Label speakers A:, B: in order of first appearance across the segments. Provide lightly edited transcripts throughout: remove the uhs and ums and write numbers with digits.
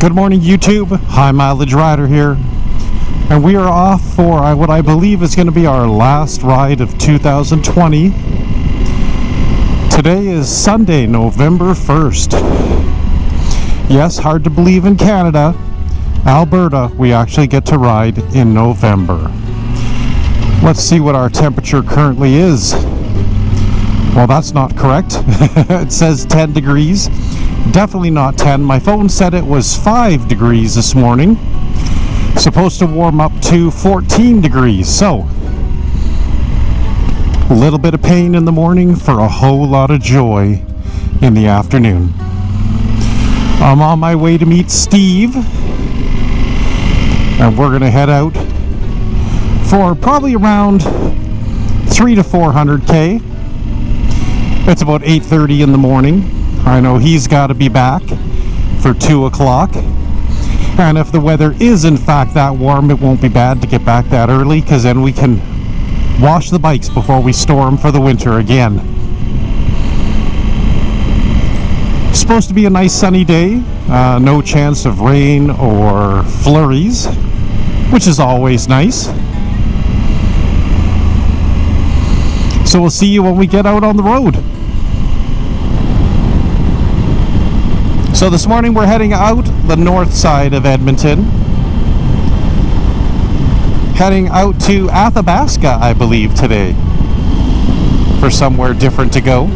A: Good morning, YouTube. High Mileage Rider here, and we are off for what I believe is going to be our last ride of 2020. Today is Sunday, November 1st. Yes, hard to believe in Canada, Alberta, we actually get to ride in November. Let's see what our temperature currently is. Well, that's not correct. It says 10 degrees. Definitely not 10. My phone said it was 5 degrees this morning. Supposed to warm up to 14 degrees. So, a little bit of pain in the morning for a whole lot of joy in the afternoon. I'm on my way to meet Steve, and we're going to head out for probably around 300 to 400k. It's about 8:30 in the morning. I know he's got to be back for 2 o'clock. And if the weather is in fact that warm, it won't be bad to get back that early, because then we can wash the bikes before we store them for the winter again. It's supposed to be a nice sunny day. No chance of rain or flurries, which is always nice. So we'll see you when we get out on the road. So this morning we're heading out the north side of Edmonton. Heading out to Athabasca, I believe, today. For somewhere different to go.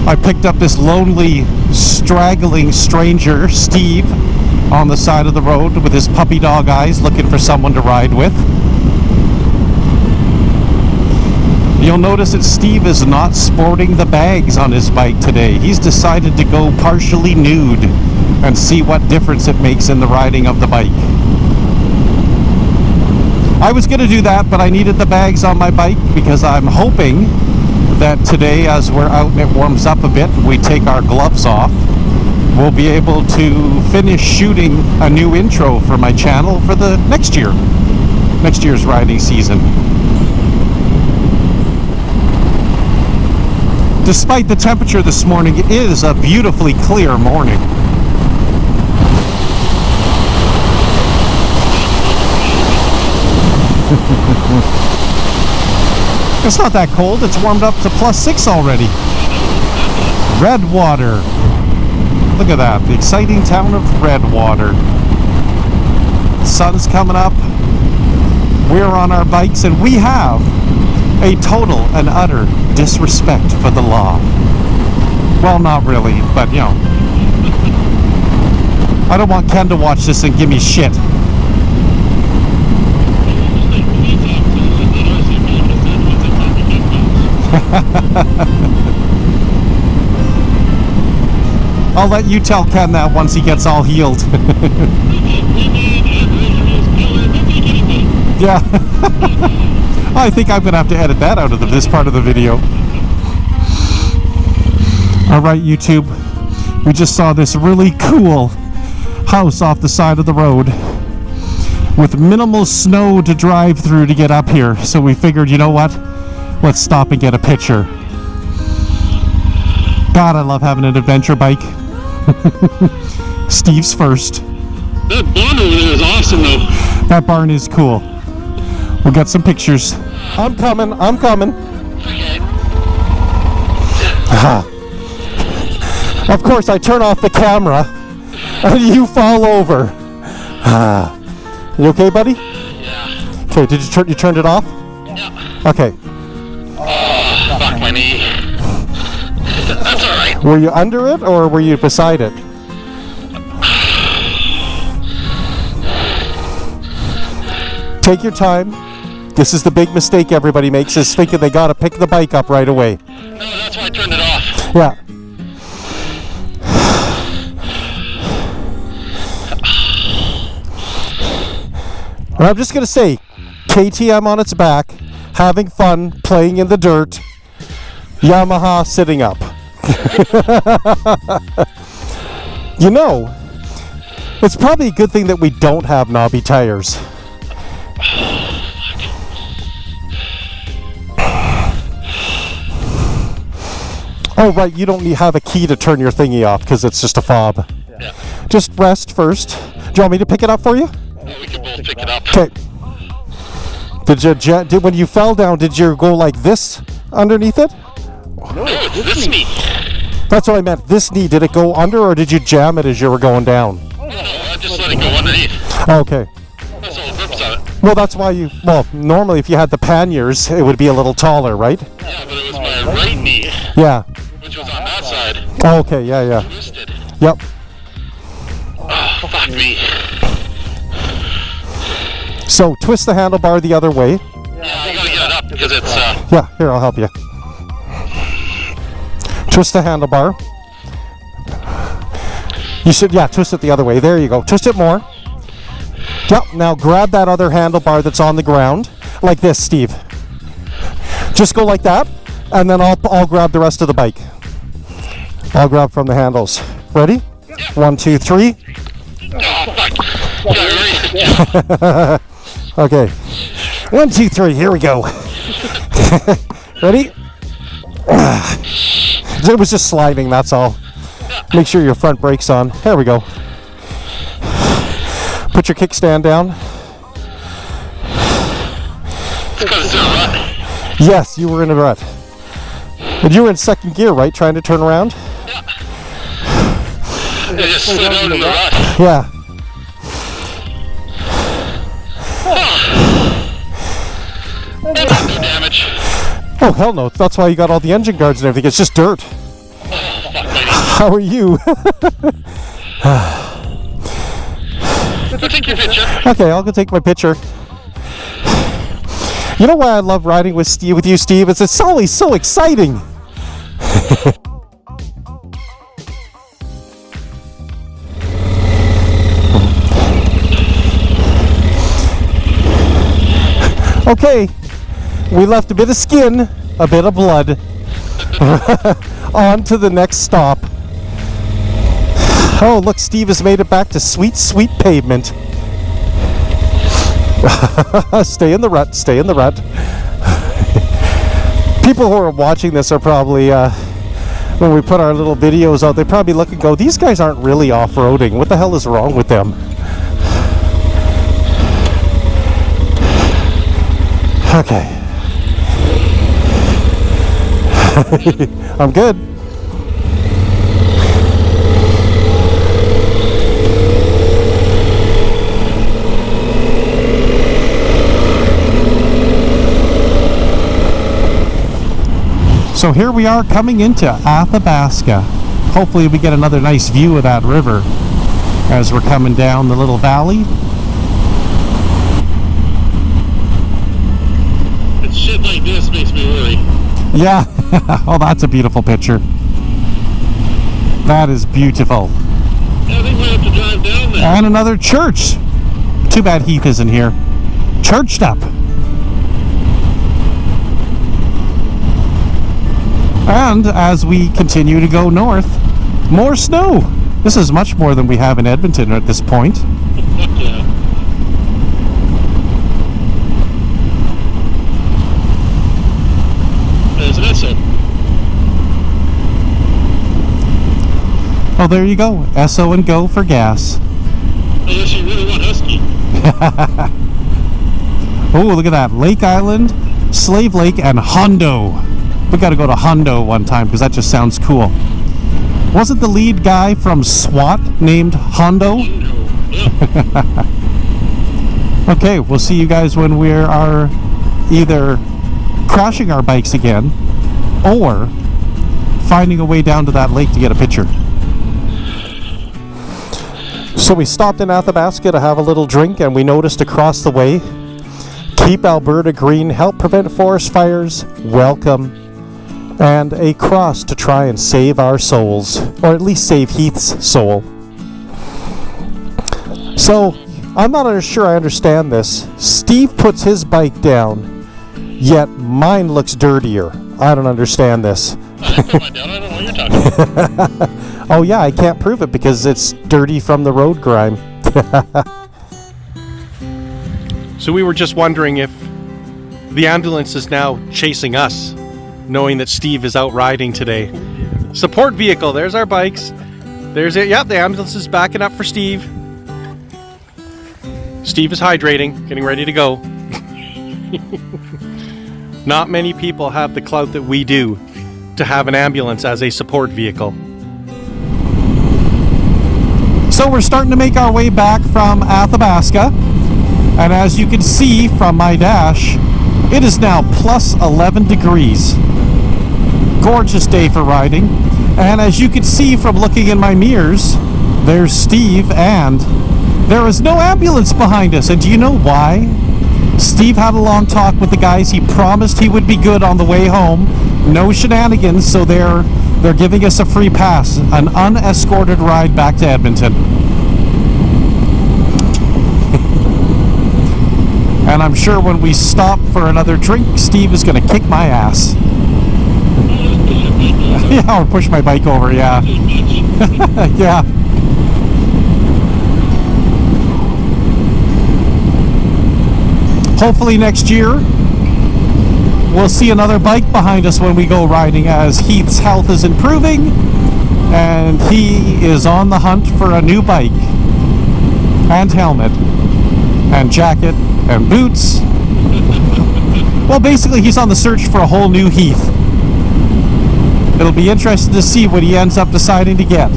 A: I picked up this lonely, straggling stranger, Steve, on the side of the road with his puppy dog eyes, looking for someone to ride with. You'll notice that Steve is not sporting the bags on his bike today. He's decided to go partially nude and see what difference it makes in the riding of the bike. I was going to do that, but I needed the bags on my bike because I'm hoping that today, as we're out and it warms up a bit, we take our gloves off. We'll be able to finish shooting a new intro for my channel for the next year's riding season. Despite the temperature this morning, it is a beautifully clear morning. It's not that cold. It's warmed up to +6 already. Redwater. Look at that. The exciting town of Redwater. The sun's coming up. We're on our bikes, and we have a total and utter disrespect for the law. Well, not really, but you know. I don't want Ken to watch this and give me shit. I'll let you tell Ken that once he gets all healed. Yeah. I think I'm going to have to edit that out of this part of the video. Alright, YouTube. We just saw this really cool house off the side of the road with minimal snow to drive through to get up here. So we figured, you know what? Let's stop and get a picture. God, I love having an adventure bike. Steve's first.
B: That barn over there is awesome, though.
A: That barn is cool. We'll get some pictures. I'm coming.
B: Okay.
A: Of course, I turn off the camera and you fall over. You okay, buddy?
B: Yeah.
A: Okay, did you turned it off?
B: Yeah.
A: Okay.
B: Oh, fuck my knee. That's alright.
A: Were you under it or were you beside it? Take your time. This is the big mistake everybody makes, is thinking they gotta pick the bike up right away.
B: No, that's why I turned it off.
A: Yeah. And I'm just gonna say, KTM on its back, having fun, playing in the dirt, Yamaha sitting up. You know, it's probably a good thing that we don't have knobby tires. Oh, right, you don't have a key to turn your thingy off because it's just a fob.
B: Yeah.
A: Just rest first. Do you want me to pick it up for you?
B: We can both pick it up.
A: Okay. When you fell down, did you go like this underneath it?
B: No, it's this knee.
A: That's what I meant. This knee, did it go under or did you jam it as you were going down?
B: No, I just let it go underneath.
A: Okay.
B: That's all the purpose of it.
A: Well, that's why normally if you had the panniers, it would be a little taller, right?
B: Yeah, but it was my right knee,
A: Yeah.
B: which was on that side.
A: Okay, yeah.
B: Twisted.
A: Yep.
B: Oh, fuck me.
A: So twist the handlebar the other way.
B: Yeah, I gotta get it up because it's,
A: Yeah, here, I'll help you. Twist the handlebar. You should, twist it the other way. There you go. Twist it more. Yep, now grab that other handlebar that's on the ground. Like this, Steve. Just go like that, and then I'll grab the rest of the bike. I'll grab from the handles. Ready? 1, 2, 3.
B: oh, fuck. Yeah,
A: Okay. 1, 2, 3. Here we go. Ready? It was just sliding, that's all. Make sure your front brake's on. There we go. Put your kickstand down.
B: It's because it's in a rut.
A: Yes, you were in a rut. And you were in second gear, right? Trying to turn around?
B: Yeah. It just slid out in the rut.
A: Yeah.
B: And no damage.
A: Oh, hell no. That's why you got all the engine guards and everything. It's just dirt.
B: Oh, fuck, lady.
A: How are you?
B: Go take your picture.
A: Okay, I'll go take my picture. You know why I love riding with you, Steve? It's always so exciting. Okay, we left a bit of skin, a bit of blood. On to the next stop. Oh, look, Steve has made it back to sweet, sweet pavement. Stay in the rut, stay in the rut. People who are watching this are probably, when we put our little videos out, they probably look and go, these guys aren't really off-roading. What the hell is wrong with them? Okay. I'm good. So here we are coming into Athabasca. Hopefully we get another nice view of that river as we're coming down the little valley.
B: It's shit like this makes me worry.
A: Yeah. Oh, that's a beautiful picture. That is beautiful.
B: I think we have to drive down there.
A: And another church. Too bad Heath isn't here. Churched up. And as we continue to go north, more snow. This is much more than we have in Edmonton at this point.
B: Fuck yeah. There's an Esso.
A: Oh, there you go. Esso and go for gas.
B: Unless you really want Husky.
A: Oh, look at that. Lake Island, Slave Lake, and Hondo. We got to go to Hondo one time because that just sounds cool. Wasn't the lead guy from SWAT named Hondo? Okay, we'll see you guys when we are either crashing our bikes again or finding a way down to that lake to get a picture. So we stopped in Athabasca to have a little drink, and we noticed across the way, keep Alberta green, help prevent forest fires, welcome, and a cross to try and save our souls, or at least save Heath's soul. So, I'm not sure I understand this. Steve puts his bike down, yet mine looks dirtier. I don't understand this.
B: I don't know what you're talking about.
A: Oh yeah, I can't prove it because it's dirty from the road grime. So we were just wondering if the ambulance is now chasing us, knowing that Steve is out riding today. Support vehicle, there's our bikes.
B: There's it. Yep, the ambulance is backing up for Steve. Steve is hydrating, getting ready to go. Not many people have the clout that we do to have an ambulance as a support vehicle.
A: So we're starting to make our way back from Athabasca, and as you can see from my dash, it is now plus 11 degrees. Gorgeous day for riding, and as you can see from looking in my mirrors, there's Steve, and there is no ambulance behind us. And do you know why? Steve had a long talk with the guys. He promised he would be good on the way home. No shenanigans, so they're giving us a free pass, an unescorted ride back to Edmonton. And I'm sure when we stop for another drink, Steve is going to kick my ass. Yeah, I'll push my bike over, yeah. Yeah. Hopefully next year, we'll see another bike behind us when we go riding, as Heath's health is improving and he is on the hunt for a new bike and helmet and jacket and boots. Well, basically he's on the search for a whole new Heath. It'll be interesting to see what he ends up deciding to get.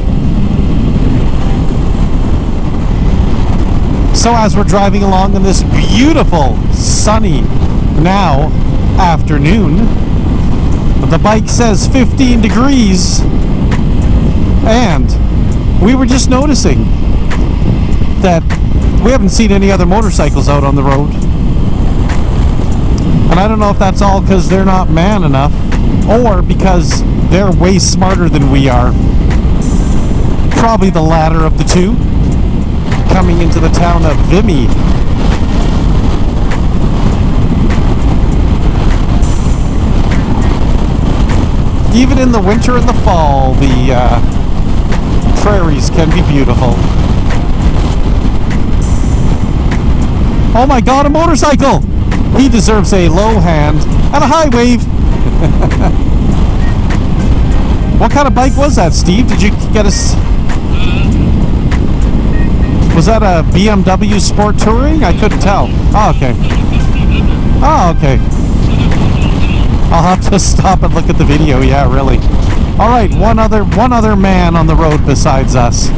A: So as we're driving along in this beautiful, sunny, now afternoon, the bike says 15 degrees, and we were just noticing that we haven't seen any other motorcycles out on the road. And I don't know if that's all because they're not man enough, or because they're way smarter than we are. Probably the latter of the two. Coming into the town of Vimy. Even in the winter and the fall, the prairies can be beautiful. Oh my god, a motorcycle! He deserves a low hand and a high wave. What kind of bike was that, Steve? Did you get us? Was that a BMW Sport Touring? I couldn't tell. Oh, okay. Oh, okay. I'll have to stop and look at the video. Yeah, really. All right, one other man on the road besides us.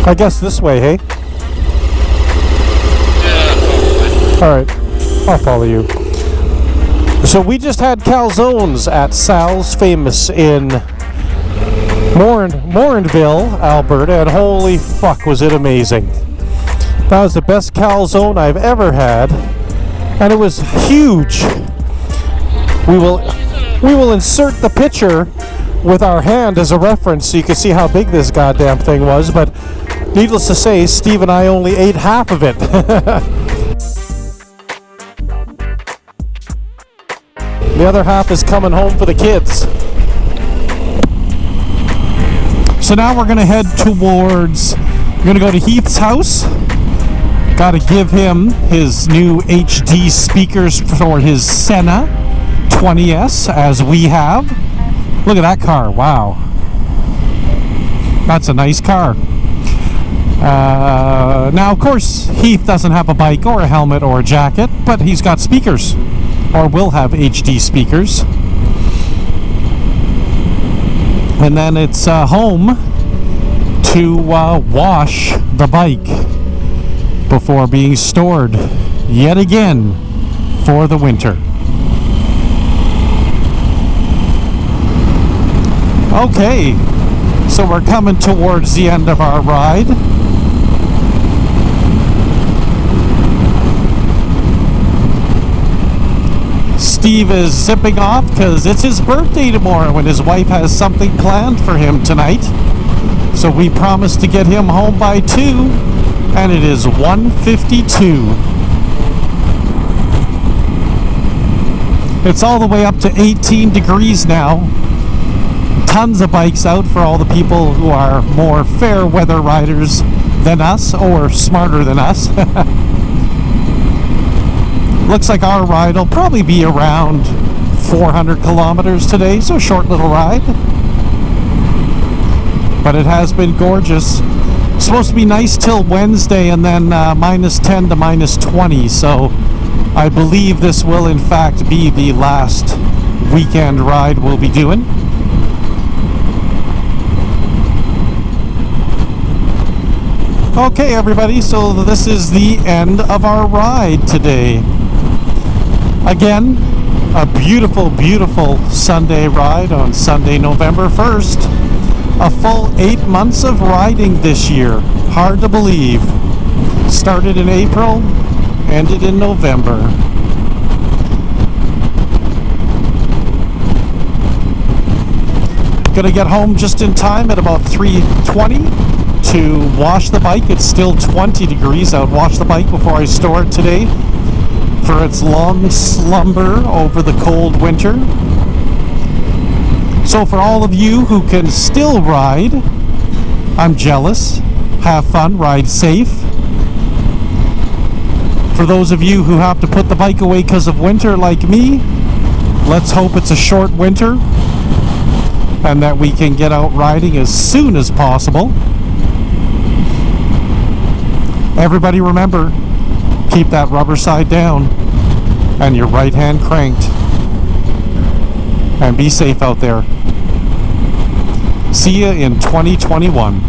A: I guess this way, hey? Yeah. Alright, I'll follow you. So we just had calzones at Sal's Famous in Morinville, Alberta, and holy fuck was it amazing. That was the best calzone I've ever had, and it was huge. We will insert the picture with our hand as a reference so you can see how big this goddamn thing was, but needless to say, Steve and I only ate half of it. The other half is coming home for the kids. So now we're going to head towards, we're going to go to Heath's house. Got to give him his new HD speakers for his SENA 20S, as we have. Look at that car, wow. That's a nice car. Now, of course, Heath doesn't have a bike or a helmet or a jacket, but he's got speakers, or will have HD speakers. And then it's home to wash the bike before being stored yet again for the winter. Okay, so we're coming towards the end of our ride. Steve is zipping off because it's his birthday tomorrow and his wife has something planned for him tonight. So we promised to get him home by 2, and it is 1:52. It's all the way up to 18 degrees now. Tons of bikes out for all the people who are more fair weather riders than us, or smarter than us. Looks like our ride will probably be around 400 kilometers today, so a short little ride. But it has been gorgeous. Supposed to be nice till Wednesday, and then minus 10 to minus 20, so I believe this will in fact be the last weekend ride we'll be doing. Okay everybody, so this is the end of our ride today. Again, a beautiful, beautiful Sunday ride on Sunday, November 1st. A full 8 months of riding this year. Hard to believe. Started in April, ended in November. Gonna get home just in time at about 3:20 to wash the bike. It's still 20 degrees out. Wash the bike before I store it today for its long slumber over the cold winter. So for all of you who can still ride, I'm jealous. Have fun, ride safe. For those of you who have to put the bike away because of winter like me, let's hope it's a short winter and that we can get out riding as soon as possible. Everybody remember, keep that rubber side down and your right hand cranked. And be safe out there. See ya in 2021.